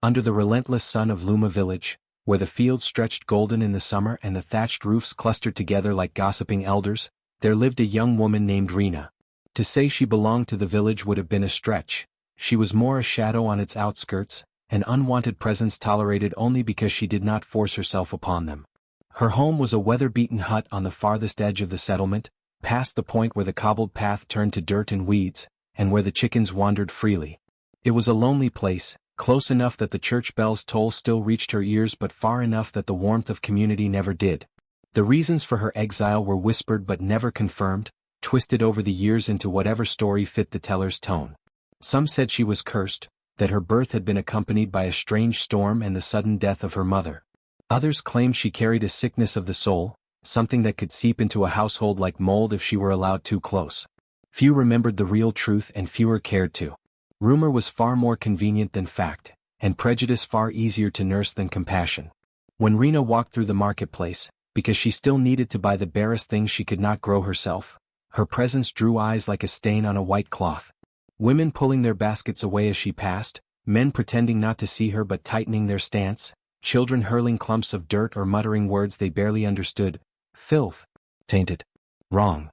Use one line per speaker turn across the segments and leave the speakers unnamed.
Under the relentless sun of Luma village, where the fields stretched golden in the summer and the thatched roofs clustered together like gossiping elders, there lived a young woman named Rena. To say she belonged to the village would have been a stretch. She was more a shadow on its outskirts, an unwanted presence tolerated only because she did not force herself upon them. Her home was a weather-beaten hut on the farthest edge of the settlement, past the point where the cobbled path turned to dirt and weeds, and where the chickens wandered freely. It was a lonely place, close enough that the church bell's toll still reached her ears but far enough that the warmth of community never did. The reasons for her exile were whispered but never confirmed, twisted over the years into whatever story fit the teller's tone. Some said she was cursed, that her birth had been accompanied by a strange storm and the sudden death of her mother. Others claimed she carried a sickness of the soul, something that could seep into a household like mold if she were allowed too close. Few remembered the real truth and fewer cared to. Rumor was far more convenient than fact, and prejudice far easier to nurse than compassion. When Rena walked through the marketplace, because she still needed to buy the barest things she could not grow herself, her presence drew eyes like a stain on a white cloth. Women pulling their baskets away as she passed, men pretending not to see her but tightening their stance, children hurling clumps of dirt or muttering words they barely understood. Filth. Tainted. Wrong.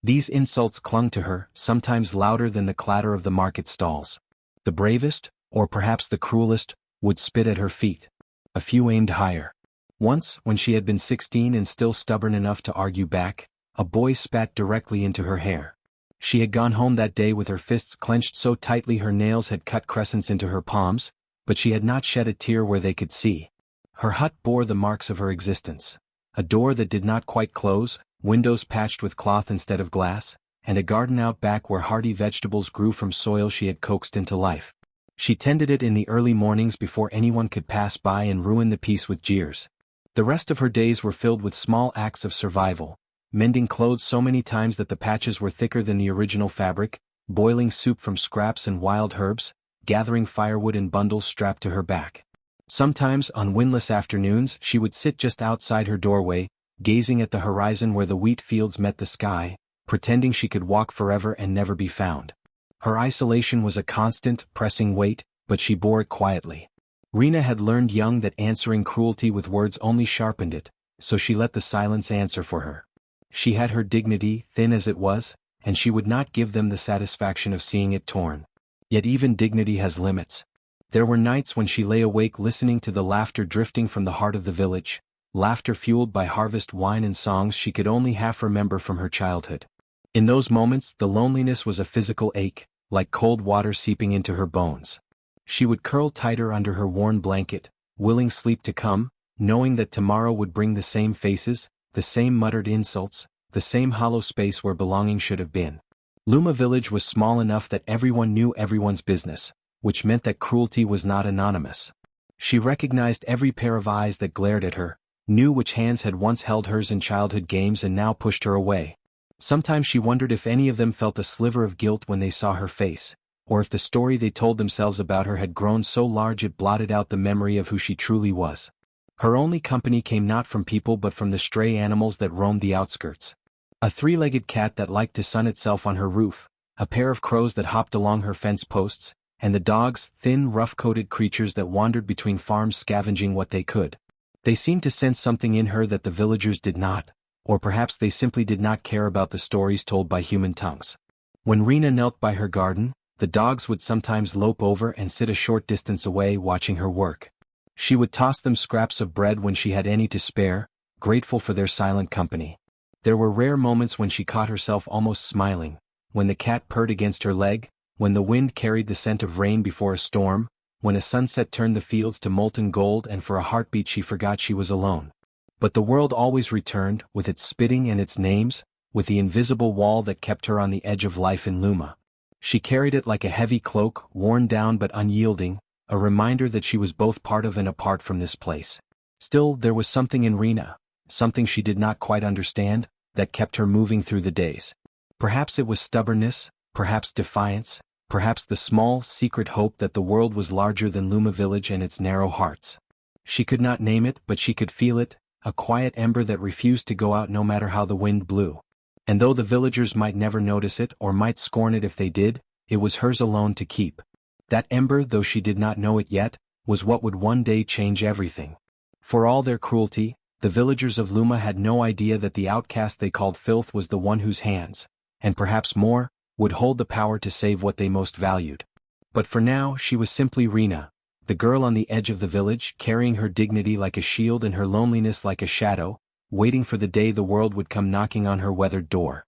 These insults clung to her, sometimes louder than the clatter of the market stalls. The bravest, or perhaps the cruelest, would spit at her feet. A few aimed higher. Once, when she had been 16 and still stubborn enough to argue back, a boy spat directly into her hair. She had gone home that day with her fists clenched so tightly her nails had cut crescents into her palms, but she had not shed a tear where they could see. Her hut bore the marks of her existence. A door that did not quite close, windows patched with cloth instead of glass, and a garden out back where hardy vegetables grew from soil she had coaxed into life. She tended it in the early mornings before anyone could pass by and ruin the peace with jeers. The rest of her days were filled with small acts of survival, mending clothes so many times that the patches were thicker than the original fabric, boiling soup from scraps and wild herbs, gathering firewood in bundles strapped to her back. Sometimes, on windless afternoons, she would sit just outside her doorway, gazing at the horizon where the wheat fields met the sky, pretending she could walk forever and never be found. Her isolation was a constant, pressing weight, but she bore it quietly. Rena had learned young that answering cruelty with words only sharpened it, so she let the silence answer for her. She had her dignity, thin as it was, and she would not give them the satisfaction of seeing it torn. Yet even dignity has limits. There were nights when she lay awake listening to the laughter drifting from the heart of the village, laughter fueled by harvest wine and songs she could only half remember from her childhood. In those moments the loneliness was a physical ache, like cold water seeping into her bones. She would curl tighter under her worn blanket, willing sleep to come, knowing that tomorrow would bring the same faces, the same muttered insults, the same hollow space where belonging should have been. Luma village was small enough that everyone knew everyone's business, which meant that cruelty was not anonymous. She recognized every pair of eyes that glared at her, knew which hands had once held hers in childhood games and now pushed her away. Sometimes she wondered if any of them felt a sliver of guilt when they saw her face, or if the story they told themselves about her had grown so large it blotted out the memory of who she truly was. Her only company came not from people but from the stray animals that roamed the outskirts. A three-legged cat that liked to sun itself on her roof, a pair of crows that hopped along her fence posts, and the dogs, thin, rough-coated creatures that wandered between farms scavenging what they could. They seemed to sense something in her that the villagers did not, or perhaps they simply did not care about the stories told by human tongues. When Rena knelt by her garden, the dogs would sometimes lope over and sit a short distance away watching her work. She would toss them scraps of bread when she had any to spare, grateful for their silent company. There were rare moments when she caught herself almost smiling, when the cat purred against her leg, when the wind carried the scent of rain before a storm, when a sunset turned the fields to molten gold and for a heartbeat she forgot she was alone. But the world always returned, with its spitting and its names, with the invisible wall that kept her on the edge of life in Luma. She carried it like a heavy cloak, worn down but unyielding, a reminder that she was both part of and apart from this place. Still, there was something in Rena, something she did not quite understand, that kept her moving through the days. Perhaps it was stubbornness, perhaps defiance, perhaps the small, secret hope that the world was larger than Luma village and its narrow hearts. She could not name it, but she could feel it, a quiet ember that refused to go out no matter how the wind blew. And though the villagers might never notice it or might scorn it if they did, it was hers alone to keep. That ember, though she did not know it yet, was what would one day change everything. For all their cruelty, the villagers of Luma had no idea that the outcast they called Filth was the one whose hands, and perhaps more, would hold the power to save what they most valued. But for now she was simply Rena, the girl on the edge of the village, carrying her dignity like a shield and her loneliness like a shadow, waiting for the day the world would come knocking on her weathered door.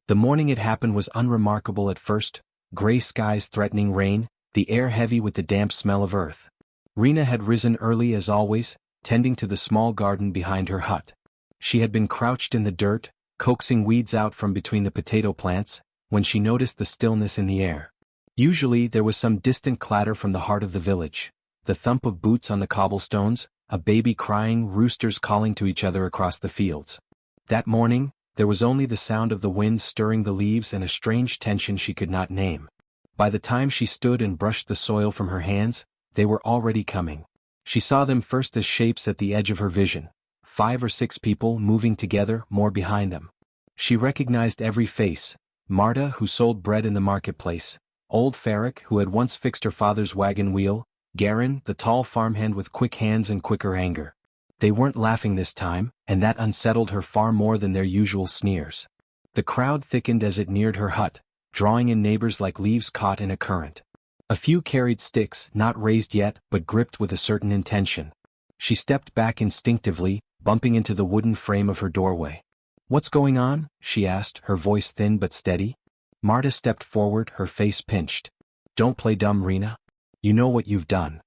The morning it happened was unremarkable at first, gray skies threatening rain, the air heavy with the damp smell of earth. Rena had risen early as always, tending to the small garden behind her hut. She had been crouched in the dirt, coaxing weeds out from between the potato plants, when she noticed the stillness in the air. Usually there was some distant clatter from the heart of the village, the thump of boots on the cobblestones, a baby crying, roosters calling to each other across the fields. That morning, there was only the sound of the wind stirring the leaves and a strange tension she could not name. By the time she stood and brushed the soil from her hands, they were already coming. She saw them first as shapes at the edge of her vision, 5 or 6 people moving together, more behind them. She recognized every face: Marta, who sold bread in the marketplace; old Faric, who had once fixed her father's wagon wheel; Ghanian, the tall farmhand with quick hands and quicker anger. They weren't laughing this time, and that unsettled her far more than their usual sneers. The crowd thickened as it neared her hut, drawing in neighbors like leaves caught in a current. A few carried sticks, not raised yet, but gripped with a certain intention. She stepped back instinctively, bumping into the wooden frame of her doorway. "What's going on?" she asked, her voice thin but steady. Marta stepped forward, her face pinched. "Don't play dumb, Rena. You know what you've done."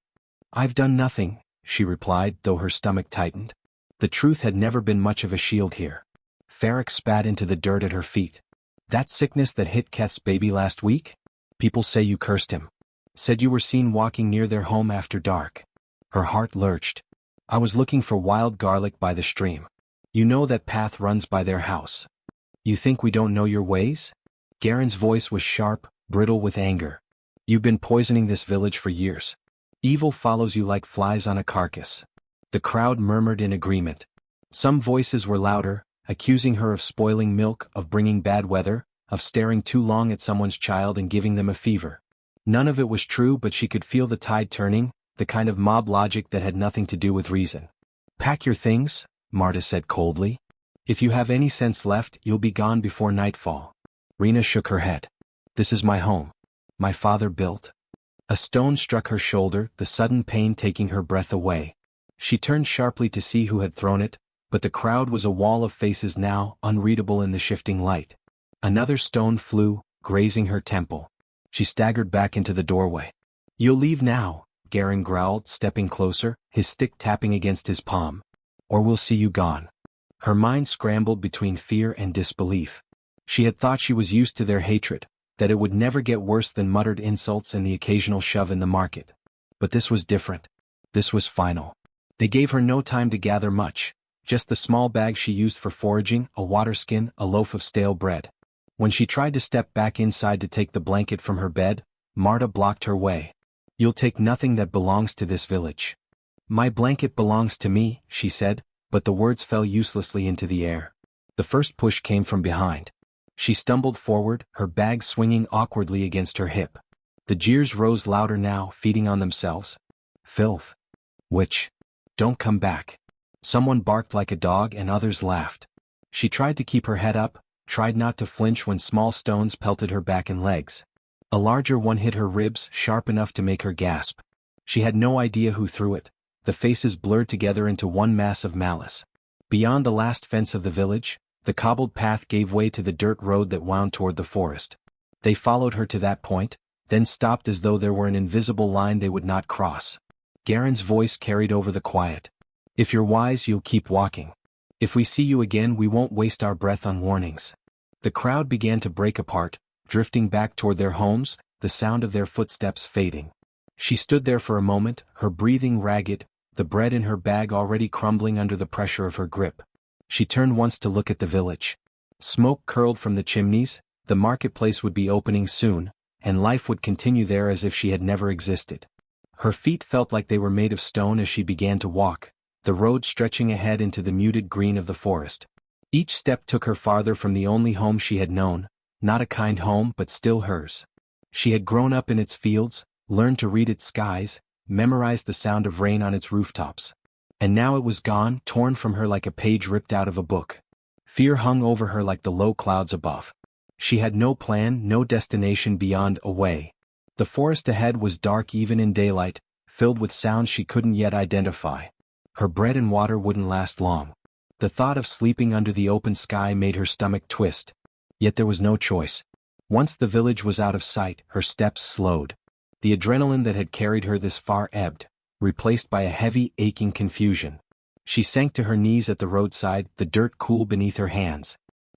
"I've done nothing," she replied, though her stomach tightened. The truth had never been much of a shield here. Faric spat into the dirt at her feet. "That sickness that hit Keth's baby last week? People say you cursed him. Said you were seen walking near their home after dark." Her heart lurched. "I was looking for wild garlic by the stream. You know that path runs by their house. You think we don't know your ways?" Garen's voice was sharp, brittle with anger. "You've been poisoning this village for years. Evil follows you like flies on a carcass." The crowd murmured in agreement. Some voices were louder, accusing her of spoiling milk, of bringing bad weather, of staring too long at someone's child and giving them a fever. None of it was true, but she could feel the tide turning, the kind of mob logic that had nothing to do with reason. "Pack your things," Marta said coldly. "If you have any sense left, you'll be gone before nightfall." Rena shook her head. "This is my home. My father built." A stone struck her shoulder, the sudden pain taking her breath away. She turned sharply to see who had thrown it, but the crowd was a wall of faces now, unreadable in the shifting light. Another stone flew, grazing her temple. She staggered back into the doorway. "You'll leave now," Ghanian growled, stepping closer, his stick tapping against his palm. "Or we'll see you gone." Her mind scrambled between fear and disbelief. She had thought she was used to their hatred, that it would never get worse than muttered insults and the occasional shove in the market. But this was different. This was final. They gave her no time to gather much, just the small bag she used for foraging, a water skin, a loaf of stale bread. When she tried to step back inside to take the blanket from her bed, Marta blocked her way. "You'll take nothing that belongs to this village." "My blanket belongs to me," she said, but the words fell uselessly into the air. The first push came from behind. She stumbled forward, her bag swinging awkwardly against her hip. The jeers rose louder now, feeding on themselves. "Filth. Witch. Don't come back." Someone barked like a dog and others laughed. She tried to keep her head up, tried not to flinch when small stones pelted her back and legs. A larger one hit her ribs, sharp enough to make her gasp. She had no idea who threw it. The faces blurred together into one mass of malice. Beyond the last fence of the village, the cobbled path gave way to the dirt road that wound toward the forest. They followed her to that point, then stopped as though there were an invisible line they would not cross. Garen's voice carried over the quiet. "If you're wise, you'll keep walking. If we see you again, we won't waste our breath on warnings." The crowd began to break apart, drifting back toward their homes, the sound of their footsteps fading. She stood there for a moment, her breathing ragged, the bread in her bag already crumbling under the pressure of her grip. She turned once to look at the village. Smoke curled from the chimneys, the marketplace would be opening soon, and life would continue there as if she had never existed. Her feet felt like they were made of stone as she began to walk, the road stretching ahead into the muted green of the forest. Each step took her farther from the only home she had known, not a kind home but still hers. She had grown up in its fields, learned to read its skies, memorized the sound of rain on its rooftops. And now it was gone, torn from her like a page ripped out of a book. Fear hung over her like the low clouds above. She had no plan, no destination beyond away. The forest ahead was dark even in daylight, filled with sounds she couldn't yet identify. Her bread and water wouldn't last long. The thought of sleeping under the open sky made her stomach twist. Yet there was no choice. Once the village was out of sight, her steps slowed. The adrenaline that had carried her this far ebbed, replaced by a heavy, aching confusion. She sank to her knees at the roadside, the dirt cool beneath her hands.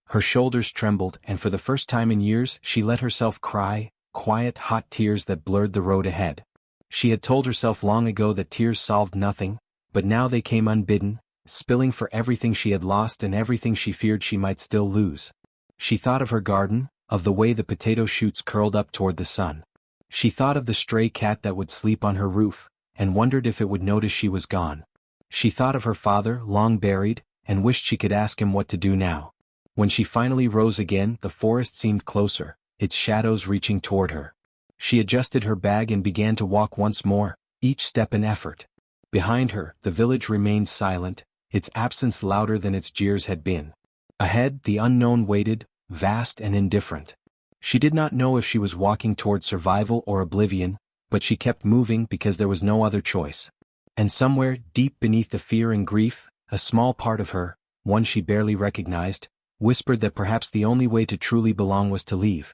Her shoulders trembled, and for the first time in years she let herself cry, quiet, hot tears that blurred the road ahead. She had told herself long ago that tears solved nothing, but now they came unbidden, spilling for everything she had lost and everything she feared she might still lose. She thought of her garden, of the way the potato shoots curled up toward the sun. She thought of the stray cat that would sleep on her roof, and wondered if it would notice she was gone. She thought of her father, long buried, and wished she could ask him what to do now. When she finally rose again, the forest seemed closer, its shadows reaching toward her. She adjusted her bag and began to walk once more, each step an effort. Behind her, the village remained silent, its absence louder than its jeers had been. Ahead, the unknown waited, vast and indifferent. She did not know if she was walking toward survival or oblivion, but she kept moving because there was no other choice. And somewhere, deep beneath the fear and grief, a small part of her, one she barely recognized, whispered that perhaps the only way to truly belong was to leave.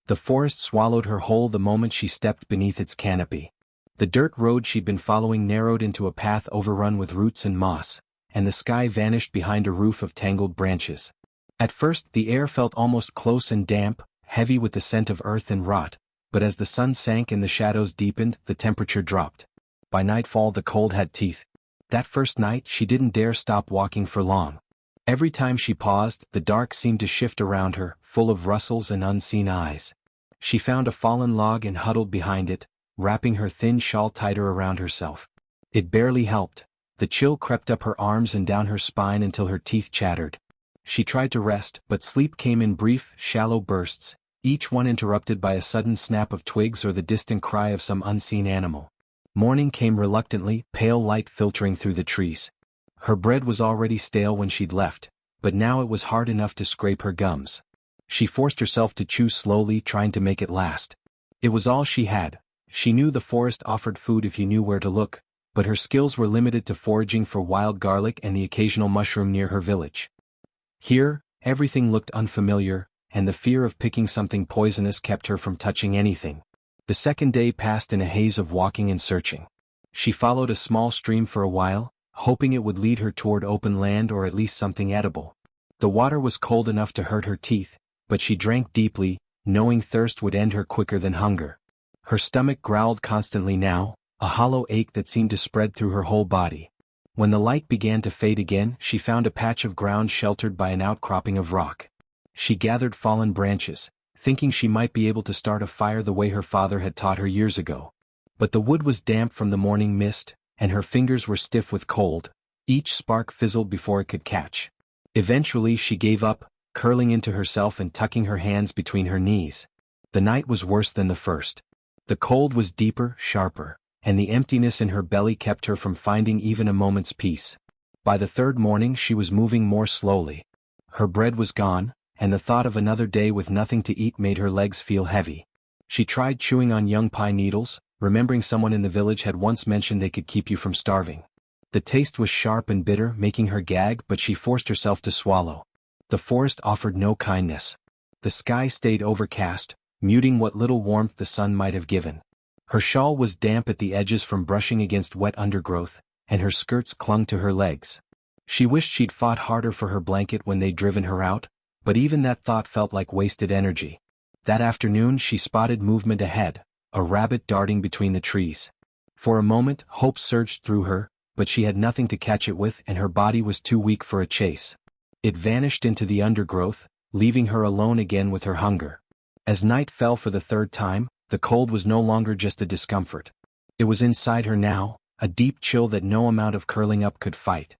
The forest swallowed her whole the moment she stepped beneath its canopy. The dirt road she'd been following narrowed into a path overrun with roots and moss, and the sky vanished behind a roof of tangled branches. At first the air felt almost close and damp, heavy with the scent of earth and rot, but as the sun sank and the shadows deepened, the temperature dropped. By nightfall the cold had teeth. That first night she didn't dare stop walking for long. Every time she paused, the dark seemed to shift around her, full of rustles and unseen eyes. She found a fallen log and huddled behind it, wrapping her thin shawl tighter around herself. It barely helped. The chill crept up her arms and down her spine until her teeth chattered. She tried to rest, but sleep came in brief, shallow bursts, each one interrupted by a sudden snap of twigs or the distant cry of some unseen animal. Morning came reluctantly, pale light filtering through the trees. Her bread was already stale when she'd left, but now it was hard enough to scrape her gums. She forced herself to chew slowly, trying to make it last. It was all she had. She knew the forest offered food if you knew where to look, but her skills were limited to foraging for wild garlic and the occasional mushroom near her village. Here, everything looked unfamiliar, and the fear of picking something poisonous kept her from touching anything. The second day passed in a haze of walking and searching. She followed a small stream for a while, hoping it would lead her toward open land or at least something edible. The water was cold enough to hurt her teeth, but she drank deeply, knowing thirst would end her quicker than hunger. Her stomach growled constantly now, a hollow ache that seemed to spread through her whole body. When the light began to fade again, she found a patch of ground sheltered by an outcropping of rock. She gathered fallen branches, thinking she might be able to start a fire the way her father had taught her years ago. But the wood was damp from the morning mist, and her fingers were stiff with cold. Each spark fizzled before it could catch. Eventually she gave up, curling into herself and tucking her hands between her knees. The night was worse than the first. The cold was deeper, sharper, and the emptiness in her belly kept her from finding even a moment's peace. By the third morning she was moving more slowly. Her bread was gone, and the thought of another day with nothing to eat made her legs feel heavy. She tried chewing on young pine needles, remembering someone in the village had once mentioned they could keep you from starving. The taste was sharp and bitter, making her gag, but she forced herself to swallow. The forest offered no kindness. The sky stayed overcast, muting what little warmth the sun might have given. Her shawl was damp at the edges from brushing against wet undergrowth, and her skirts clung to her legs. She wished she'd fought harder for her blanket when they'd driven her out, but even that thought felt like wasted energy. That afternoon she spotted movement ahead, a rabbit darting between the trees. For a moment, hope surged through her, but she had nothing to catch it with and her body was too weak for a chase. It vanished into the undergrowth, leaving her alone again with her hunger. As night fell for the third time, the cold was no longer just a discomfort. It was inside her now, a deep chill that no amount of curling up could fight.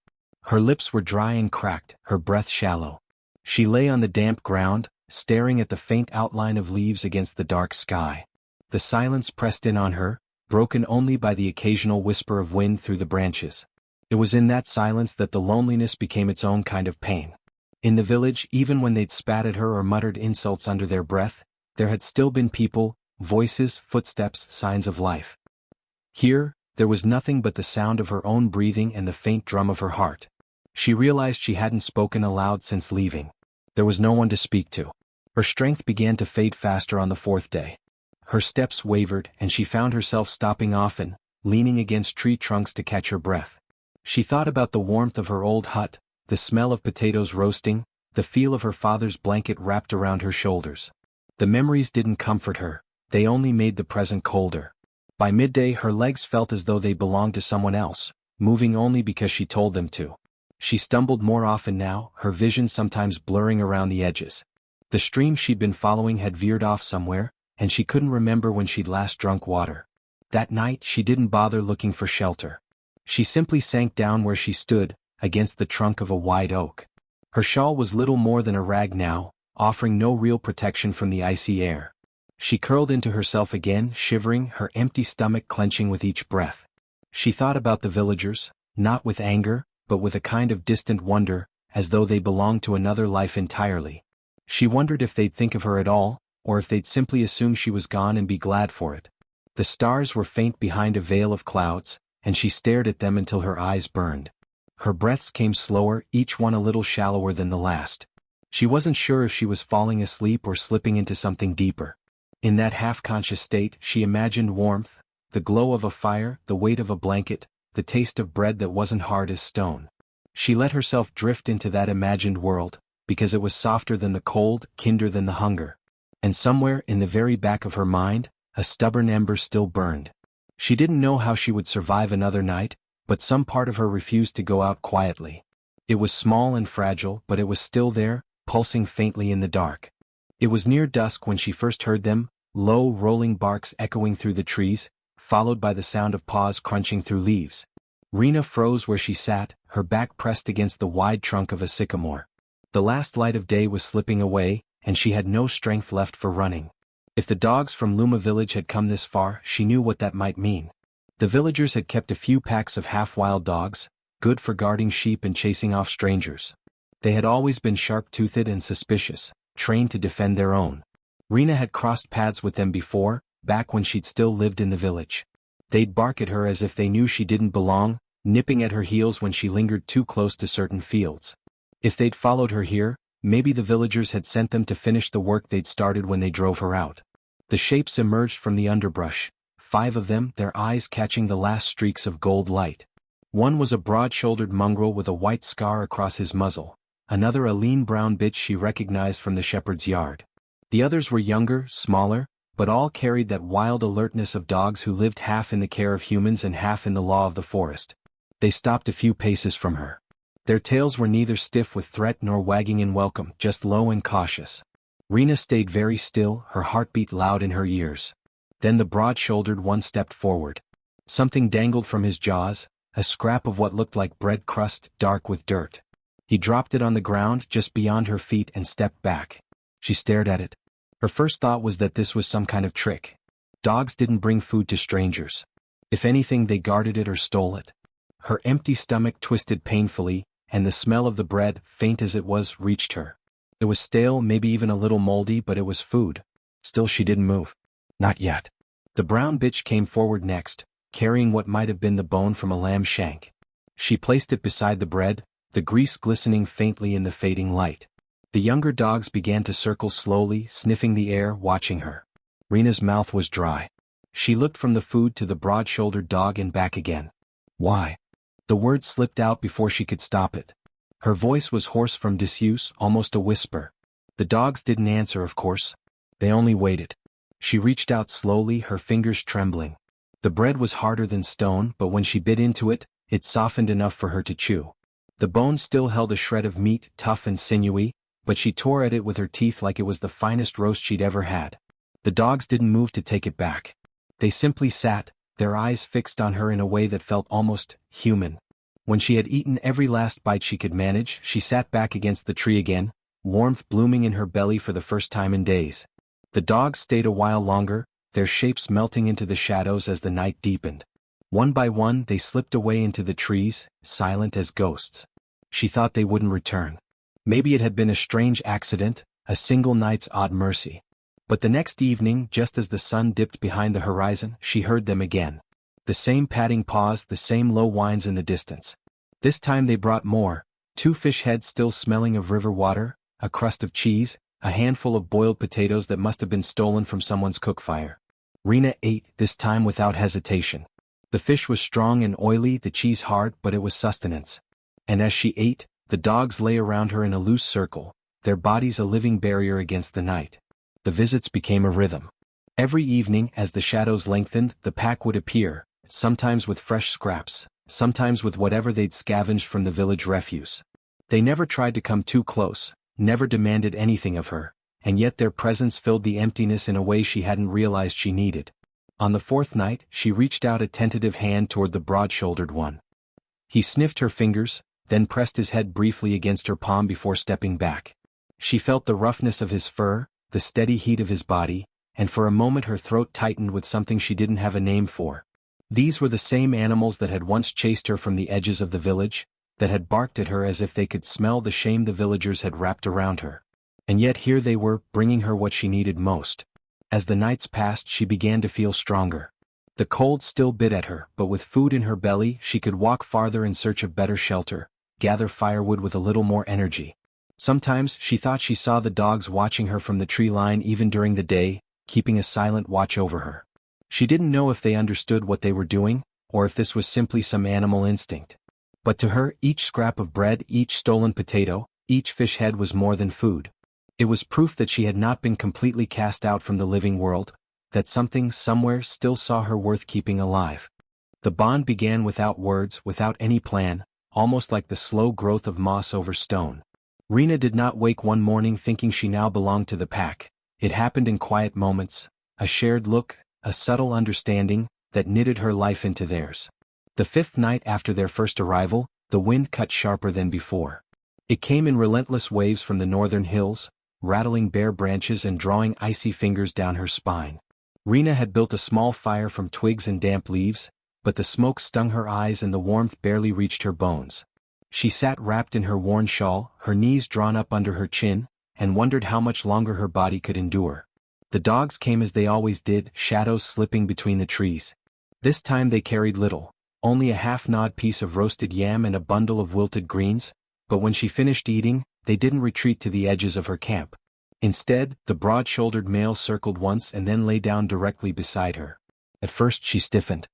Her lips were dry and cracked, her breath shallow. She lay on the damp ground, staring at the faint outline of leaves against the dark sky. The silence pressed in on her, broken only by the occasional whisper of wind through the branches. It was in that silence that the loneliness became its own kind of pain. In the village, even when they'd spat at her or muttered insults under their breath, there had still been people, voices, footsteps, signs of life. Here, there was nothing but the sound of her own breathing and the faint drum of her heart. She realized she hadn't spoken aloud since leaving. There was no one to speak to. Her strength began to fade faster on the fourth day. Her steps wavered, and she found herself stopping often, leaning against tree trunks to catch her breath. She thought about the warmth of her old hut, the smell of potatoes roasting, the feel of her father's blanket wrapped around her shoulders. The memories didn't comfort her, they only made the present colder. By midday her legs felt as though they belonged to someone else, moving only because she told them to. She stumbled more often now, her vision sometimes blurring around the edges. The stream she'd been following had veered off somewhere, and she couldn't remember when she'd last drunk water. That night she didn't bother looking for shelter. She simply sank down where she stood, against the trunk of a wide oak. Her shawl was little more than a rag now, offering no real protection from the icy air. She curled into herself again, shivering, her empty stomach clenching with each breath. She thought about the villagers, not with anger, but with a kind of distant wonder, as though they belonged to another life entirely. She wondered if they'd think of her at all, or if they'd simply assume she was gone and be glad for it. The stars were faint behind a veil of clouds, and she stared at them until her eyes burned. Her breaths came slower, each one a little shallower than the last. She wasn't sure if she was falling asleep or slipping into something deeper. In that half-conscious state, she imagined warmth, the glow of a fire, the weight of a blanket, the taste of bread that wasn't hard as stone. She let herself drift into that imagined world, because it was softer than the cold, kinder than the hunger. And somewhere in the very back of her mind, a stubborn ember still burned. She didn't know how she would survive another night, but some part of her refused to go out quietly. It was small and fragile, but it was still there, pulsing faintly in the dark. It was near dusk when she first heard them, low rolling barks echoing through the trees, followed by the sound of paws crunching through leaves. Rena froze where she sat, her back pressed against the wide trunk of a sycamore. The last light of day was slipping away, and she had no strength left for running. If the dogs from Luma village had come this far, she knew what that might mean. The villagers had kept a few packs of half-wild dogs, good for guarding sheep and chasing off strangers. They had always been sharp-toothed and suspicious, trained to defend their own. Rena had crossed paths with them before, back when she'd still lived in the village. They'd bark at her as if they knew she didn't belong, nipping at her heels when she lingered too close to certain fields. If they'd followed her here, maybe the villagers had sent them to finish the work they'd started when they drove her out. The shapes emerged from the underbrush, 5 of them, their eyes catching the last streaks of gold light. One was a broad-shouldered mongrel with a white scar across his muzzle, another a lean brown bitch she recognized from the shepherd's yard. The others were younger, smaller, but all carried that wild alertness of dogs who lived half in the care of humans and half in the law of the forest. They stopped a few paces from her. Their tails were neither stiff with threat nor wagging in welcome, just low and cautious. Rena stayed very still, her heartbeat loud in her ears. Then the broad-shouldered one stepped forward. Something dangled from his jaws, a scrap of what looked like bread crust, dark with dirt. He dropped it on the ground just beyond her feet and stepped back. She stared at it. Her first thought was that this was some kind of trick. Dogs didn't bring food to strangers. If anything, they guarded it or stole it. Her empty stomach twisted painfully, and the smell of the bread, faint as it was, reached her. It was stale, maybe even a little moldy, but it was food. Still she didn't move. Not yet. The brown bitch came forward next, carrying what might have been the bone from a lamb shank. She placed it beside the bread, the grease glistening faintly in the fading light. The younger dogs began to circle slowly, sniffing the air, watching her. Rena's mouth was dry. She looked from the food to the broad-shouldered dog and back again. Why? The word slipped out before she could stop it. Her voice was hoarse from disuse, almost a whisper. The dogs didn't answer, of course. They only waited. She reached out slowly, her fingers trembling. The bread was harder than stone, but when she bit into it, it softened enough for her to chew. The bone still held a shred of meat, tough and sinewy, but she tore at it with her teeth like it was the finest roast she'd ever had. The dogs didn't move to take it back. They simply sat, their eyes fixed on her in a way that felt almost human. When she had eaten every last bite she could manage, she sat back against the tree again, warmth blooming in her belly for the first time in days. The dogs stayed a while longer, their shapes melting into the shadows as the night deepened. One by one they slipped away into the trees, silent as ghosts. She thought they wouldn't return. Maybe it had been a strange accident, a single night's odd mercy. But the next evening, just as the sun dipped behind the horizon, she heard them again. The same padding paws, the same low whines in the distance. This time they brought more, 2 fish heads still smelling of river water, a crust of cheese, a handful of boiled potatoes that must have been stolen from someone's cookfire. Rena ate, this time without hesitation. The fish was strong and oily, the cheese hard, but it was sustenance. And as she ate, the dogs lay around her in a loose circle, their bodies a living barrier against the night. The visits became a rhythm. Every evening, as the shadows lengthened, the pack would appear, sometimes with fresh scraps, sometimes with whatever they'd scavenged from the village refuse. They never tried to come too close, never demanded anything of her, and yet their presence filled the emptiness in a way she hadn't realized she needed. On the 4th night, she reached out a tentative hand toward the broad-shouldered one. He sniffed her fingers, then pressed his head briefly against her palm before stepping back. She felt the roughness of his fur, the steady heat of his body, and for a moment her throat tightened with something she didn't have a name for. These were the same animals that had once chased her from the edges of the village, that had barked at her as if they could smell the shame the villagers had wrapped around her. And yet here they were, bringing her what she needed most. As the nights passed, she began to feel stronger. The cold still bit at her, but with food in her belly, she could walk farther in search of better shelter, gather firewood with a little more energy. Sometimes she thought she saw the dogs watching her from the tree line even during the day, keeping a silent watch over her. She didn't know if they understood what they were doing, or if this was simply some animal instinct. But to her, each scrap of bread, each stolen potato, each fish head was more than food. It was proof that she had not been completely cast out from the living world, that something, somewhere, still saw her worth keeping alive. The bond began without words, without any plan, almost like the slow growth of moss over stone. Rena did not wake one morning thinking she now belonged to the pack. It happened in quiet moments, a shared look, a subtle understanding, that knitted her life into theirs. The 5th night after their first arrival, the wind cut sharper than before. It came in relentless waves from the northern hills, rattling bare branches and drawing icy fingers down her spine. Rena had built a small fire from twigs and damp leaves, but the smoke stung her eyes and the warmth barely reached her bones. She sat wrapped in her worn shawl, her knees drawn up under her chin, and wondered how much longer her body could endure. The dogs came as they always did, shadows slipping between the trees. This time they carried little, only a half-gnawed piece of roasted yam and a bundle of wilted greens, but when she finished eating, they didn't retreat to the edges of her camp. Instead, the broad-shouldered male circled once and then lay down directly beside her. At first she stiffened.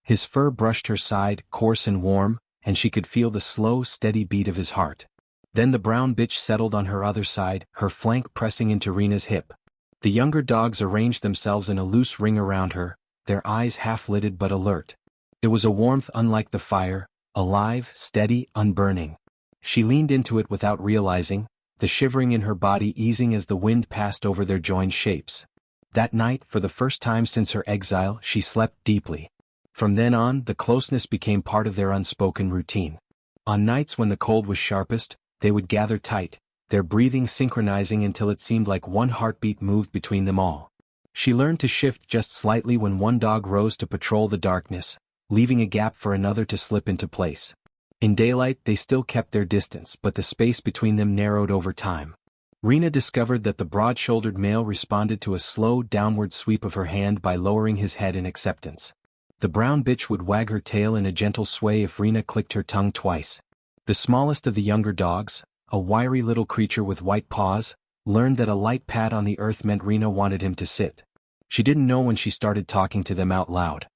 His fur brushed her side, coarse and warm, and she could feel the slow, steady beat of his heart. Then the brown bitch settled on her other side, her flank pressing into Rena's hip. The younger dogs arranged themselves in a loose ring around her, their eyes half-lidded but alert. It was a warmth unlike the fire, alive, steady, unburning. She leaned into it without realizing, the shivering in her body easing as the wind passed over their joined shapes. That night, for the first time since her exile, she slept deeply. From then on, the closeness became part of their unspoken routine. On nights when the cold was sharpest, they would gather tight, their breathing synchronizing until it seemed like one heartbeat moved between them all. She learned to shift just slightly when one dog rose to patrol the darkness, leaving a gap for another to slip into place. In daylight they still kept their distance, but the space between them narrowed over time. Rena discovered that the broad-shouldered male responded to a slow downward sweep of her hand by lowering his head in acceptance. The brown bitch would wag her tail in a gentle sway if Rena clicked her tongue twice. The smallest of the younger dogs, a wiry little creature with white paws, learned that a light pat on the earth meant Rena wanted him to sit. She didn't know when she started talking to them out loud.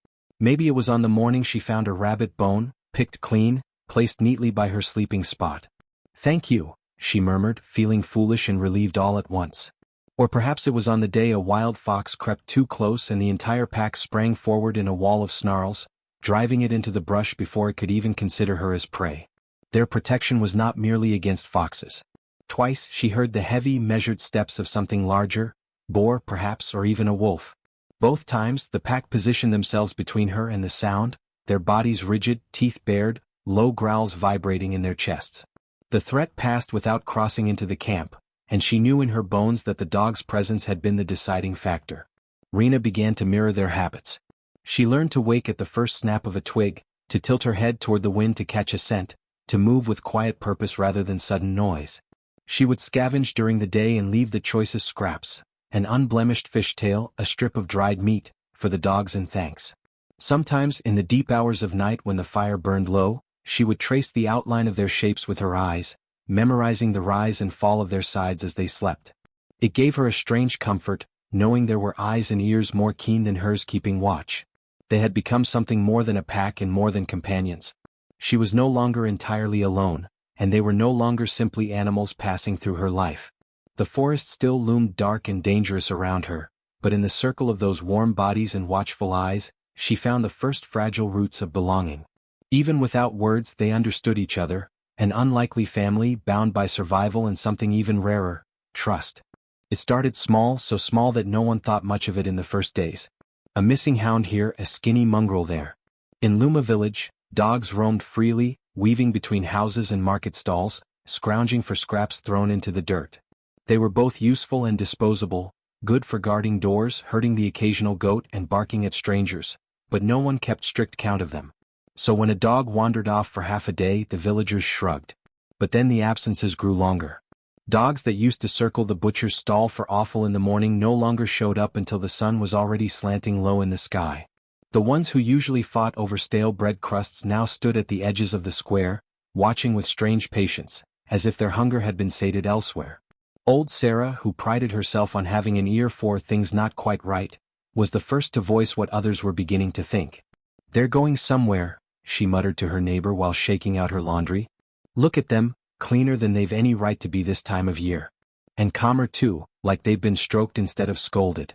Maybe it was on the morning she found a rabbit bone, picked clean, placed neatly by her sleeping spot. "Thank you," she murmured, feeling foolish and relieved all at once. Or perhaps it was on the day a wild fox crept too close and the entire pack sprang forward in a wall of snarls, driving it into the brush before it could even consider her as prey. Their protection was not merely against foxes. Twice she heard the heavy, measured steps of something larger, boar perhaps, or even a wolf. Both times the pack positioned themselves between her and the sound, their bodies rigid, teeth bared, low growls vibrating in their chests. The threat passed without crossing into the camp, and she knew in her bones that the dog's presence had been the deciding factor. Rena began to mirror their habits. She learned to wake at the first snap of a twig, to tilt her head toward the wind to catch a scent, to move with quiet purpose rather than sudden noise. She would scavenge during the day and leave the choicest scraps, an unblemished fish tail, a strip of dried meat, for the dogs in thanks. Sometimes, in the deep hours of night when the fire burned low, she would trace the outline of their shapes with her eyes, memorizing the rise and fall of their sides as they slept. It gave her a strange comfort, knowing there were eyes and ears more keen than hers keeping watch. They had become something more than a pack and more than companions. She was no longer entirely alone, and they were no longer simply animals passing through her life. The forest still loomed dark and dangerous around her, but in the circle of those warm bodies and watchful eyes, she found the first fragile roots of belonging. Even without words they understood each other, an unlikely family bound by survival and something even rarer, trust. It started small, so small that no one thought much of it in the first days. A missing hound here, a skinny mongrel there. In Luma village, dogs roamed freely, weaving between houses and market stalls, scrounging for scraps thrown into the dirt. They were both useful and disposable, good for guarding doors, herding the occasional goat and barking at strangers, but no one kept strict count of them. So when a dog wandered off for half a day, the villagers shrugged. But then the absences grew longer. Dogs that used to circle the butcher's stall for offal in the morning no longer showed up until the sun was already slanting low in the sky. The ones who usually fought over stale bread crusts now stood at the edges of the square, watching with strange patience, as if their hunger had been sated elsewhere. Old Sarah, who prided herself on having an ear for things not quite right, was the first to voice what others were beginning to think. "They're going somewhere," she muttered to her neighbor while shaking out her laundry. "Look at them, cleaner than they've any right to be this time of year. And calmer too, like they've been stroked instead of scolded."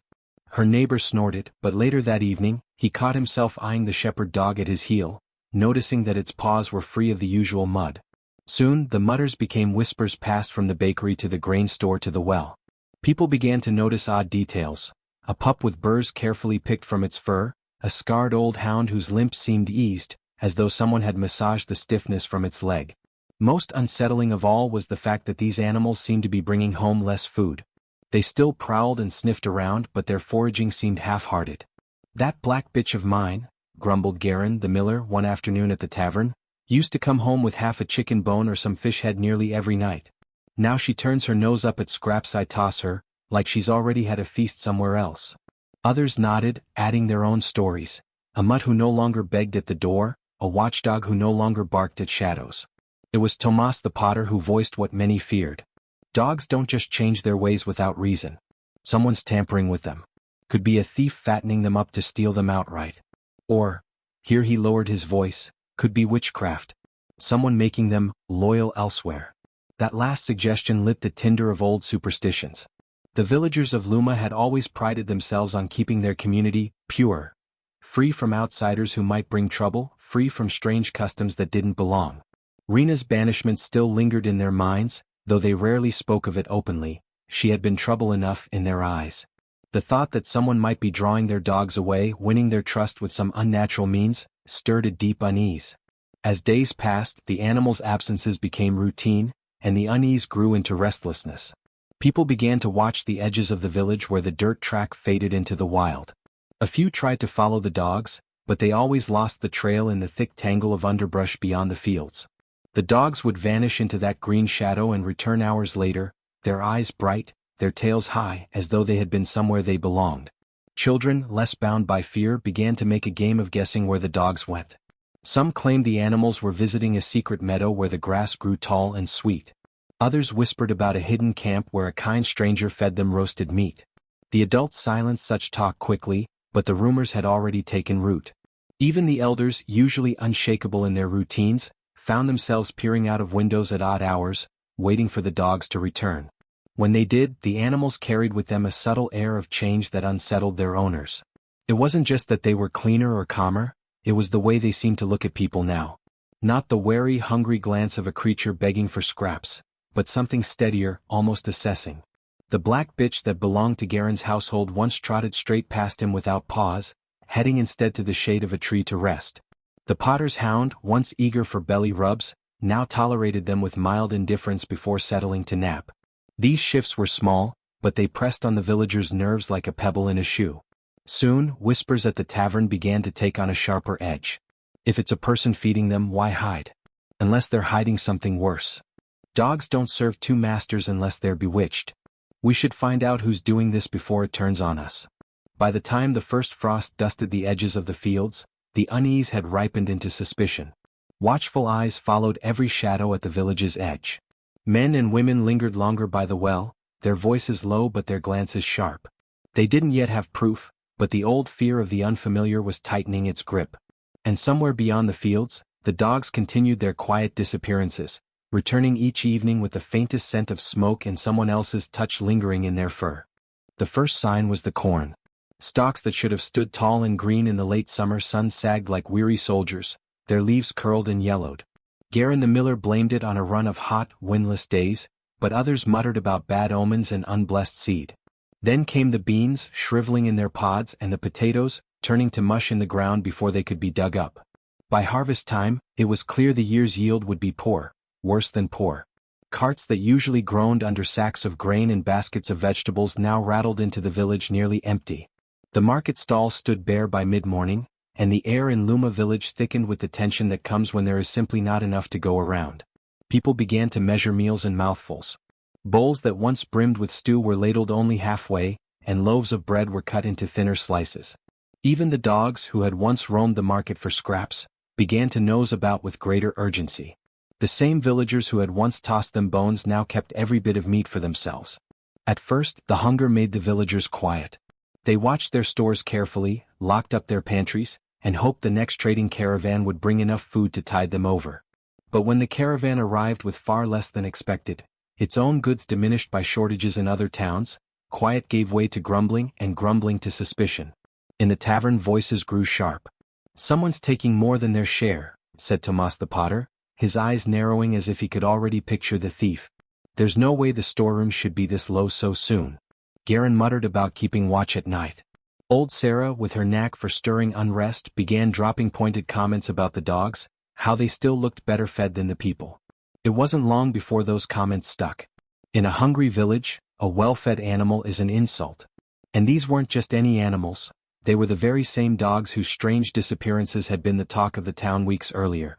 Her neighbor snorted, but later that evening, he caught himself eyeing the shepherd dog at his heel, noticing that its paws were free of the usual mud. Soon, the mutters became whispers passed from the bakery to the grain store to the well. People began to notice odd details: a pup with burrs carefully picked from its fur, a scarred old hound whose limp seemed eased, as though someone had massaged the stiffness from its leg. Most unsettling of all was the fact that these animals seemed to be bringing home less food. They still prowled and sniffed around, but their foraging seemed half-hearted. "That black bitch of mine," grumbled Garin the miller one afternoon at the tavern, "used to come home with half a chicken bone or some fish head nearly every night. Now she turns her nose up at scraps I toss her, like she's already had a feast somewhere else." Others nodded, adding their own stories: a mutt who no longer begged at the door, a watchdog who no longer barked at shadows. It was Tomas the potter who voiced what many feared. Dogs don't just change their ways without reason. Someone's tampering with them. Could be a thief fattening them up to steal them outright. Or, here he lowered his voice, could be witchcraft. Someone making them loyal elsewhere. That last suggestion lit the tinder of old superstitions. The villagers of Luma had always prided themselves on keeping their community pure, free from outsiders who might bring trouble, free from strange customs that didn't belong. Rena's banishment still lingered in their minds, though they rarely spoke of it openly. She had been trouble enough in their eyes. The thought that someone might be drawing their dogs away, winning their trust with some unnatural means, stirred a deep unease. As days passed, the animals' absences became routine, and the unease grew into restlessness. People began to watch the edges of the village where the dirt track faded into the wild. A few tried to follow the dogs, but they always lost the trail in the thick tangle of underbrush beyond the fields. The dogs would vanish into that green shadow and return hours later, their eyes bright, their tails high, as though they had been somewhere they belonged. Children, less bound by fear, began to make a game of guessing where the dogs went. Some claimed the animals were visiting a secret meadow where the grass grew tall and sweet. Others whispered about a hidden camp where a kind stranger fed them roasted meat. The adults silenced such talk quickly, but the rumors had already taken root. Even the elders, usually unshakable in their routines, found themselves peering out of windows at odd hours, waiting for the dogs to return. When they did, the animals carried with them a subtle air of change that unsettled their owners. It wasn't just that they were cleaner or calmer, it was the way they seemed to look at people now. Not the wary, hungry glance of a creature begging for scraps, but something steadier, almost assessing. The black bitch that belonged to Garen's household once trotted straight past him without pause, heading instead to the shade of a tree to rest. The potter's hound, once eager for belly rubs, now tolerated them with mild indifference before settling to nap. These shifts were small, but they pressed on the villagers' nerves like a pebble in a shoe. Soon, whispers at the tavern began to take on a sharper edge. If it's a person feeding them, why hide? Unless they're hiding something worse. Dogs don't serve two masters unless they're bewitched. We should find out who's doing this before it turns on us. By the time the first frost dusted the edges of the fields, the unease had ripened into suspicion. Watchful eyes followed every shadow at the village's edge. Men and women lingered longer by the well, their voices low but their glances sharp. They didn't yet have proof, but the old fear of the unfamiliar was tightening its grip. And somewhere beyond the fields, the dogs continued their quiet disappearances, returning each evening with the faintest scent of smoke and someone else's touch lingering in their fur. The first sign was the corn. Stalks that should have stood tall and green in the late summer sun sagged like weary soldiers, their leaves curled and yellowed. Garin the miller blamed it on a run of hot, windless days, but others muttered about bad omens and unblessed seed. Then came the beans, shriveling in their pods, and the potatoes, turning to mush in the ground before they could be dug up. By harvest time, it was clear the year's yield would be poor, worse than poor. Carts that usually groaned under sacks of grain and baskets of vegetables now rattled into the village nearly empty. The market stalls stood bare by mid-morning, and the air in Luma village thickened with the tension that comes when there is simply not enough to go around. People began to measure meals in mouthfuls. Bowls that once brimmed with stew were ladled only halfway, and loaves of bread were cut into thinner slices. Even the dogs, who had once roamed the market for scraps, began to nose about with greater urgency. The same villagers who had once tossed them bones now kept every bit of meat for themselves. At first, the hunger made the villagers quiet. They watched their stores carefully, locked up their pantries, and hoped the next trading caravan would bring enough food to tide them over. But when the caravan arrived with far less than expected, its own goods diminished by shortages in other towns, quiet gave way to grumbling and grumbling to suspicion. In the tavern voices grew sharp. "Someone's taking more than their share," said Tomas the potter, his eyes narrowing as if he could already picture the thief. "There's no way the storeroom should be this low so soon." Garin muttered about keeping watch at night. Old Sarah, with her knack for stirring unrest, began dropping pointed comments about the dogs, how they still looked better fed than the people. It wasn't long before those comments stuck. In a hungry village, a well-fed animal is an insult. And these weren't just any animals, they were the very same dogs whose strange disappearances had been the talk of the town weeks earlier.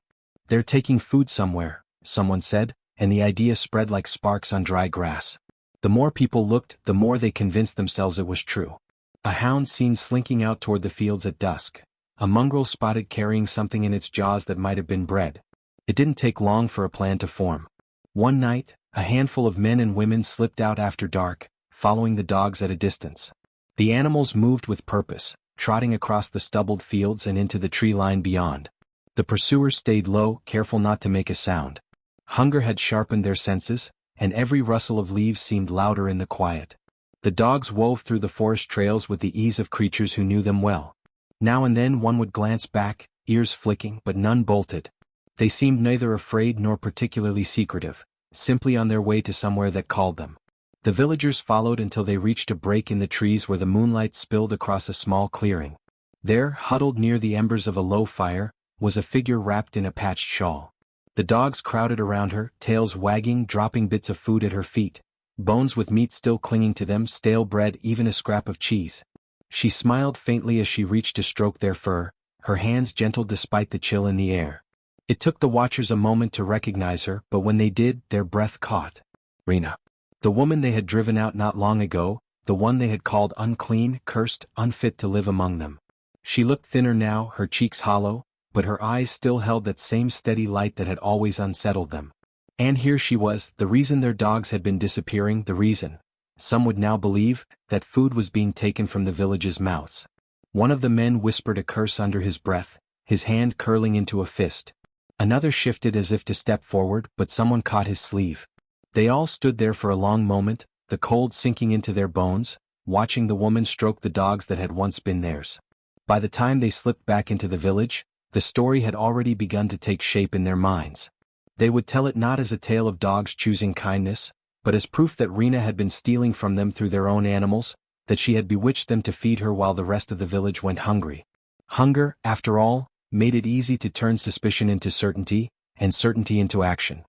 "They're taking food somewhere," someone said, and the idea spread like sparks on dry grass. The more people looked, the more they convinced themselves it was true. A hound seen slinking out toward the fields at dusk. A mongrel spotted carrying something in its jaws that might have been bread. It didn't take long for a plan to form. One night, a handful of men and women slipped out after dark, following the dogs at a distance. The animals moved with purpose, trotting across the stubbled fields and into the tree line beyond. The pursuers stayed low, careful not to make a sound. Hunger had sharpened their senses, and every rustle of leaves seemed louder in the quiet. The dogs wove through the forest trails with the ease of creatures who knew them well. Now and then one would glance back, ears flicking, but none bolted. They seemed neither afraid nor particularly secretive, simply on their way to somewhere that called them. The villagers followed until they reached a break in the trees where the moonlight spilled across a small clearing. There, huddled near the embers of a low fire, was a figure wrapped in a patched shawl. The dogs crowded around her, tails wagging, dropping bits of food at her feet, bones with meat still clinging to them, stale bread, even a scrap of cheese. She smiled faintly as she reached to stroke their fur, her hands gentle despite the chill in the air. It took the watchers a moment to recognize her, but when they did, their breath caught. Rena. The woman they had driven out not long ago, the one they had called unclean, cursed, unfit to live among them. She looked thinner now, her cheeks hollow, but her eyes still held that same steady light that had always unsettled them. And here she was, the reason their dogs had been disappearing, the reason, some would now believe, that food was being taken from the village's mouths. One of the men whispered a curse under his breath, his hand curling into a fist. Another shifted as if to step forward, but someone caught his sleeve. They all stood there for a long moment, the cold sinking into their bones, watching the woman stroke the dogs that had once been theirs. By the time they slipped back into the village, the story had already begun to take shape in their minds. They would tell it not as a tale of dogs choosing kindness, but as proof that Rena had been stealing from them through their own animals, that she had bewitched them to feed her while the rest of the village went hungry. Hunger, after all, made it easy to turn suspicion into certainty, and certainty into action.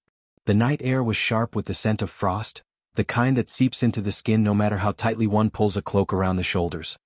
The night air was sharp with the scent of frost, the kind that seeps into the skin no matter how tightly one pulls a cloak around the shoulders.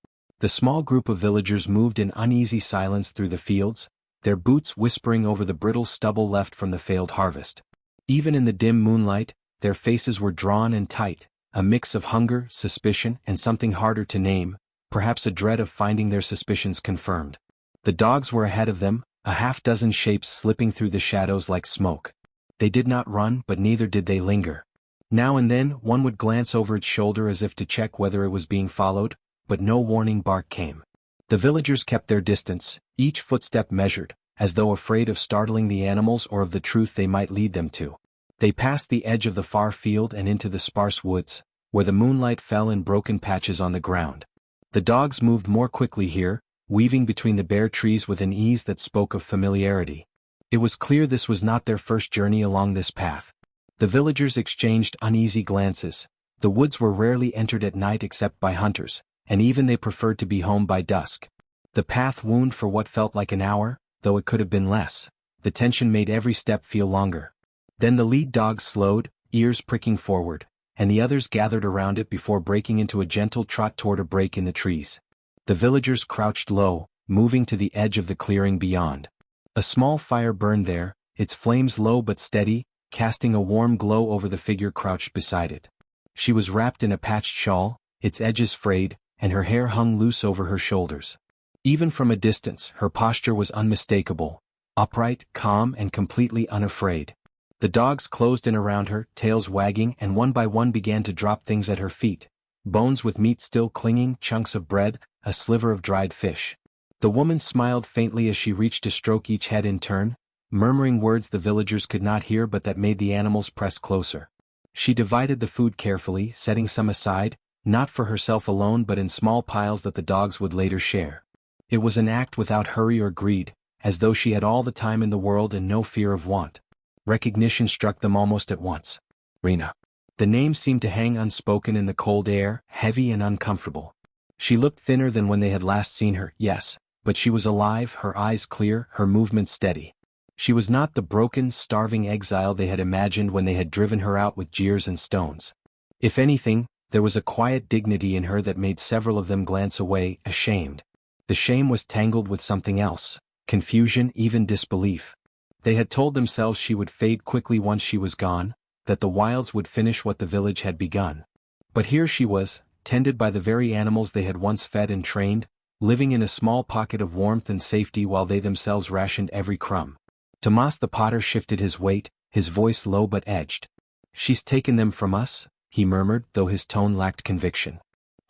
The small group of villagers moved in uneasy silence through the fields, their boots whispering over the brittle stubble left from the failed harvest. Even in the dim moonlight, their faces were drawn and tight, a mix of hunger, suspicion, and something harder to name, perhaps a dread of finding their suspicions confirmed. The dogs were ahead of them, a half-dozen shapes slipping through the shadows like smoke. They did not run, but neither did they linger. Now and then, one would glance over its shoulder as if to check whether it was being followed, but no warning bark came. The villagers kept their distance, each footstep measured, as though afraid of startling the animals or of the truth they might lead them to. They passed the edge of the far field and into the sparse woods, where the moonlight fell in broken patches on the ground. The dogs moved more quickly here, weaving between the bare trees with an ease that spoke of familiarity. It was clear this was not their first journey along this path. The villagers exchanged uneasy glances. The woods were rarely entered at night except by hunters, and even they preferred to be home by dusk. The path wound for what felt like an hour, though it could have been less. The tension made every step feel longer. Then the lead dog slowed, ears pricking forward, and the others gathered around it before breaking into a gentle trot toward a break in the trees. The villagers crouched low, moving to the edge of the clearing beyond. A small fire burned there, its flames low but steady, casting a warm glow over the figure crouched beside it. She was wrapped in a patched shawl, its edges frayed, and her hair hung loose over her shoulders. Even from a distance, her posture was unmistakable, upright, calm, and completely unafraid. The dogs closed in around her, tails wagging, and one by one began to drop things at her feet. Bones with meat still clinging, chunks of bread, a sliver of dried fish. The woman smiled faintly as she reached to stroke each head in turn, murmuring words the villagers could not hear but that made the animals press closer. She divided the food carefully, setting some aside, not for herself alone but in small piles that the dogs would later share. It was an act without hurry or greed, as though she had all the time in the world and no fear of want. Recognition struck them almost at once. Rena. The name seemed to hang unspoken in the cold air, heavy and uncomfortable. She looked thinner than when they had last seen her, yes, but she was alive, her eyes clear, her movements steady. She was not the broken, starving exile they had imagined when they had driven her out with jeers and stones. If anything, there was a quiet dignity in her that made several of them glance away, ashamed. The shame was tangled with something else, confusion, even disbelief. They had told themselves she would fade quickly once she was gone, that the wilds would finish what the village had begun. But here she was, tended by the very animals they had once fed and trained, living in a small pocket of warmth and safety while they themselves rationed every crumb. Tomas the potter shifted his weight, his voice low but edged. "She's taken them from us," he murmured, though his tone lacked conviction.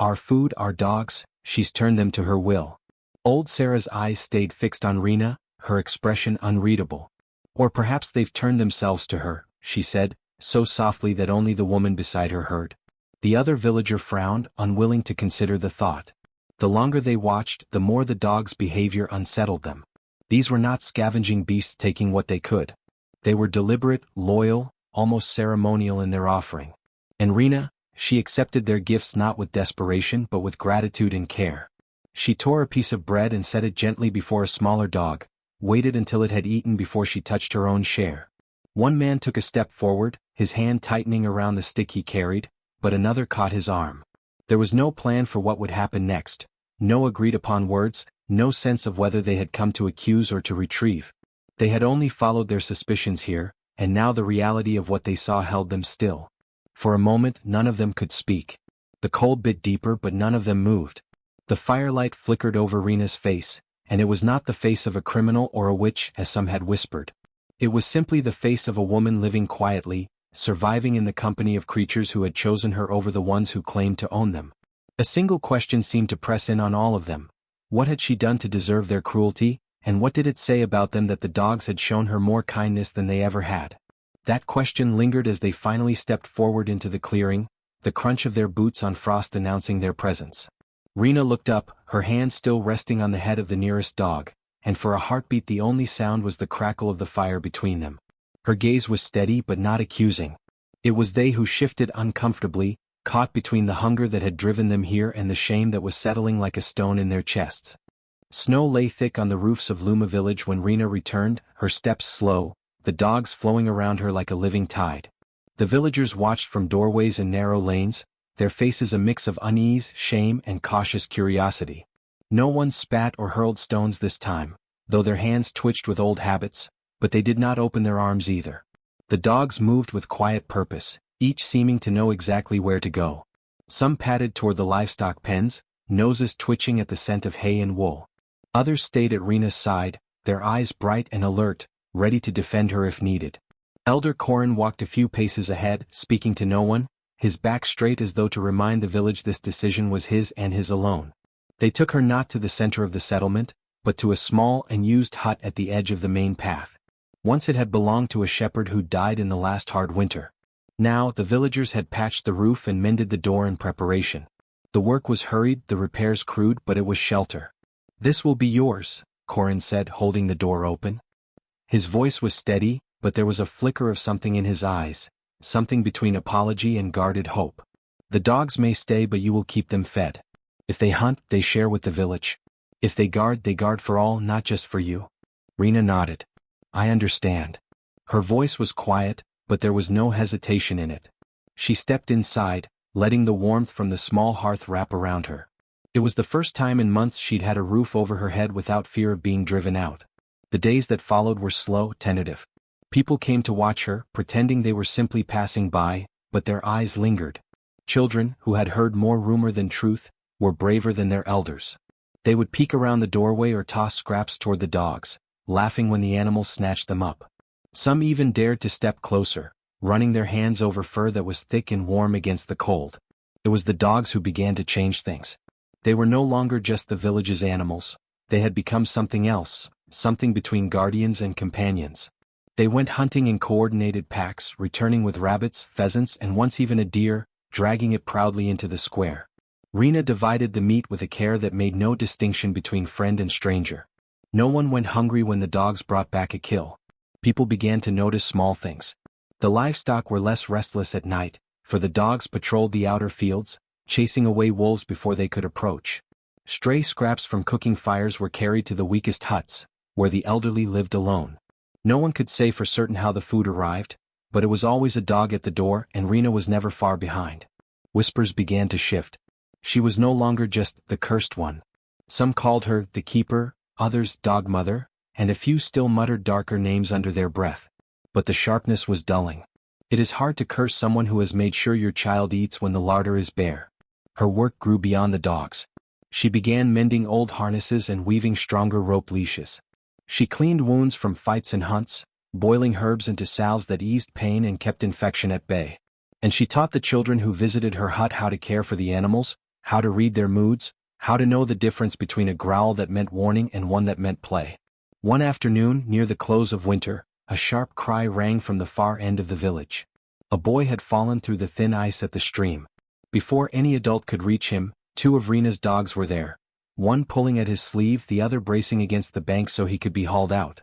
"Our food, our dogs, she's turned them to her will." Old Sarah's eyes stayed fixed on Rena, her expression unreadable. "Or perhaps they've turned themselves to her," she said, so softly that only the woman beside her heard. The other villager frowned, unwilling to consider the thought. The longer they watched, the more the dog's behavior unsettled them. These were not scavenging beasts taking what they could. They were deliberate, loyal, almost ceremonial in their offering. And Rena, she accepted their gifts not with desperation but with gratitude and care. She tore a piece of bread and set it gently before a smaller dog, waited until it had eaten before she touched her own share. One man took a step forward, his hand tightening around the stick he carried, but another caught his arm. There was no plan for what would happen next, no agreed-upon words, no sense of whether they had come to accuse or to retrieve. They had only followed their suspicions here, and now the reality of what they saw held them still. For a moment none of them could speak. The cold bit deeper but none of them moved. The firelight flickered over Rena's face, and it was not the face of a criminal or a witch as some had whispered. It was simply the face of a woman living quietly, surviving in the company of creatures who had chosen her over the ones who claimed to own them. A single question seemed to press in on all of them. What had she done to deserve their cruelty, and what did it say about them that the dogs had shown her more kindness than they ever had? That question lingered as they finally stepped forward into the clearing, the crunch of their boots on frost announcing their presence. Rena looked up, her hand still resting on the head of the nearest dog, and for a heartbeat the only sound was the crackle of the fire between them. Her gaze was steady but not accusing. It was they who shifted uncomfortably, caught between the hunger that had driven them here and the shame that was settling like a stone in their chests. Snow lay thick on the roofs of Luma village when Rena returned, her steps slow, the dogs flowing around her like a living tide. The villagers watched from doorways and narrow lanes, their faces a mix of unease, shame, and cautious curiosity. No one spat or hurled stones this time, though their hands twitched with old habits, but they did not open their arms either. The dogs moved with quiet purpose, each seeming to know exactly where to go. Some padded toward the livestock pens, noses twitching at the scent of hay and wool. Others stayed at Rena's side, their eyes bright and alert, ready to defend her if needed. Elder Corin walked a few paces ahead, speaking to no one, his back straight as though to remind the village this decision was his and his alone. They took her not to the center of the settlement, but to a small and used hut at the edge of the main path. Once it had belonged to a shepherd who died in the last hard winter. Now, the villagers had patched the roof and mended the door in preparation. The work was hurried, the repairs crude, but it was shelter. "This will be yours," Corin said, holding the door open. His voice was steady, but there was a flicker of something in his eyes, something between apology and guarded hope. "The dogs may stay, but you will keep them fed. If they hunt, they share with the village. If they guard for all, not just for you." Rena nodded. "I understand." Her voice was quiet, but there was no hesitation in it. She stepped inside, letting the warmth from the small hearth wrap around her. It was the first time in months she'd had a roof over her head without fear of being driven out. The days that followed were slow, tentative. People came to watch her, pretending they were simply passing by, but their eyes lingered. Children, who had heard more rumor than truth, were braver than their elders. They would peek around the doorway or toss scraps toward the dogs, laughing when the animals snatched them up. Some even dared to step closer, running their hands over fur that was thick and warm against the cold. It was the dogs who began to change things. They were no longer just the village's animals. They had become something else, something between guardians and companions. They went hunting in coordinated packs, returning with rabbits, pheasants, and once even a deer, dragging it proudly into the square. Rena divided the meat with a care that made no distinction between friend and stranger. No one went hungry when the dogs brought back a kill. People began to notice small things. The livestock were less restless at night, for the dogs patrolled the outer fields, chasing away wolves before they could approach. Stray scraps from cooking fires were carried to the weakest huts, where the elderly lived alone. No one could say for certain how the food arrived, but it was always a dog at the door, and Rena was never far behind. Whispers began to shift. She was no longer just the cursed one. Some called her the keeper, others dog mother, and a few still muttered darker names under their breath. But the sharpness was dulling. It is hard to curse someone who has made sure your child eats when the larder is bare. Her work grew beyond the dogs. She began mending old harnesses and weaving stronger rope leashes. She cleaned wounds from fights and hunts, boiling herbs into salves that eased pain and kept infection at bay. And she taught the children who visited her hut how to care for the animals, how to read their moods, how to know the difference between a growl that meant warning and one that meant play. One afternoon, near the close of winter, a sharp cry rang from the far end of the village. A boy had fallen through the thin ice at the stream. Before any adult could reach him, two of Rena's dogs were there, one pulling at his sleeve, the other bracing against the bank so he could be hauled out.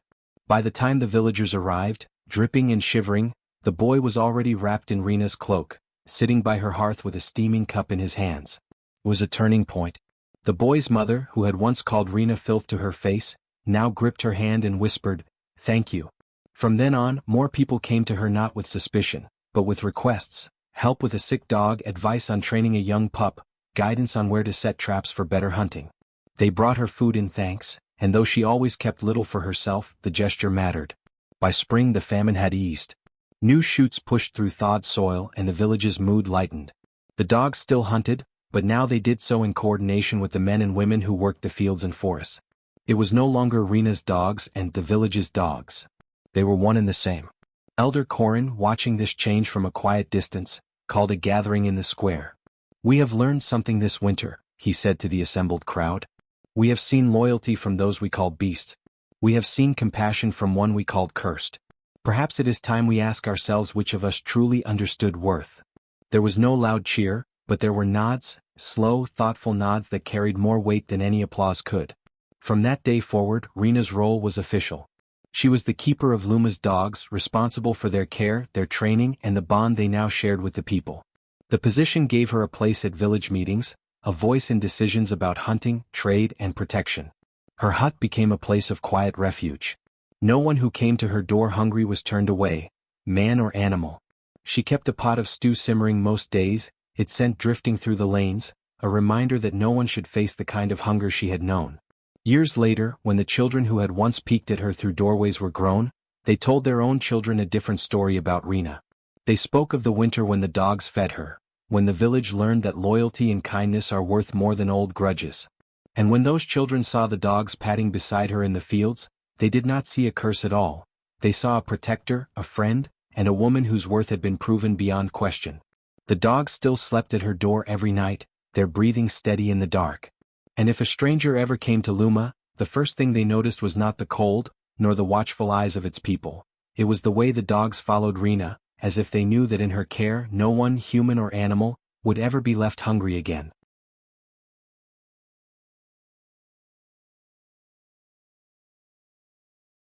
By the time the villagers arrived, dripping and shivering, the boy was already wrapped in Rena's cloak, sitting by her hearth with a steaming cup in his hands. It was a turning point. The boy's mother, who had once called Rena filth to her face, now gripped her hand and whispered, "Thank you." From then on, more people came to her not with suspicion, but with requests: help with a sick dog, advice on training a young pup, guidance on where to set traps for better hunting. They brought her food in thanks, and though she always kept little for herself, the gesture mattered. By spring the famine had eased. New shoots pushed through thawed soil and the village's mood lightened. The dogs still hunted, but now they did so in coordination with the men and women who worked the fields and forests. It was no longer Rena's dogs and the village's dogs. They were one and the same. Elder Corin, watching this change from a quiet distance, called a gathering in the square. "We have learned something this winter," he said to the assembled crowd. "We have seen loyalty from those we called beast. We have seen compassion from one we called cursed. Perhaps it is time we ask ourselves which of us truly understood worth." There was no loud cheer, but there were nods, slow, thoughtful nods that carried more weight than any applause could. From that day forward, Rena's role was official. She was the keeper of Luma's dogs, responsible for their care, their training, and the bond they now shared with the people. The position gave her a place at village meetings, a voice in decisions about hunting, trade, and protection. Her hut became a place of quiet refuge. No one who came to her door hungry was turned away, man or animal. She kept a pot of stew simmering most days, its scent drifting through the lanes, a reminder that no one should face the kind of hunger she had known. Years later, when the children who had once peeked at her through doorways were grown, they told their own children a different story about Rena. They spoke of the winter when the dogs fed her, when the village learned that loyalty and kindness are worth more than old grudges. And when those children saw the dogs patting beside her in the fields, they did not see a curse at all. They saw a protector, a friend, and a woman whose worth had been proven beyond question. The dogs still slept at her door every night, their breathing steady in the dark. And if a stranger ever came to Luma, the first thing they noticed was not the cold, nor the watchful eyes of its people. It was the way the dogs followed Rena, as if they knew that in her care no one, human or animal, would ever be left hungry again.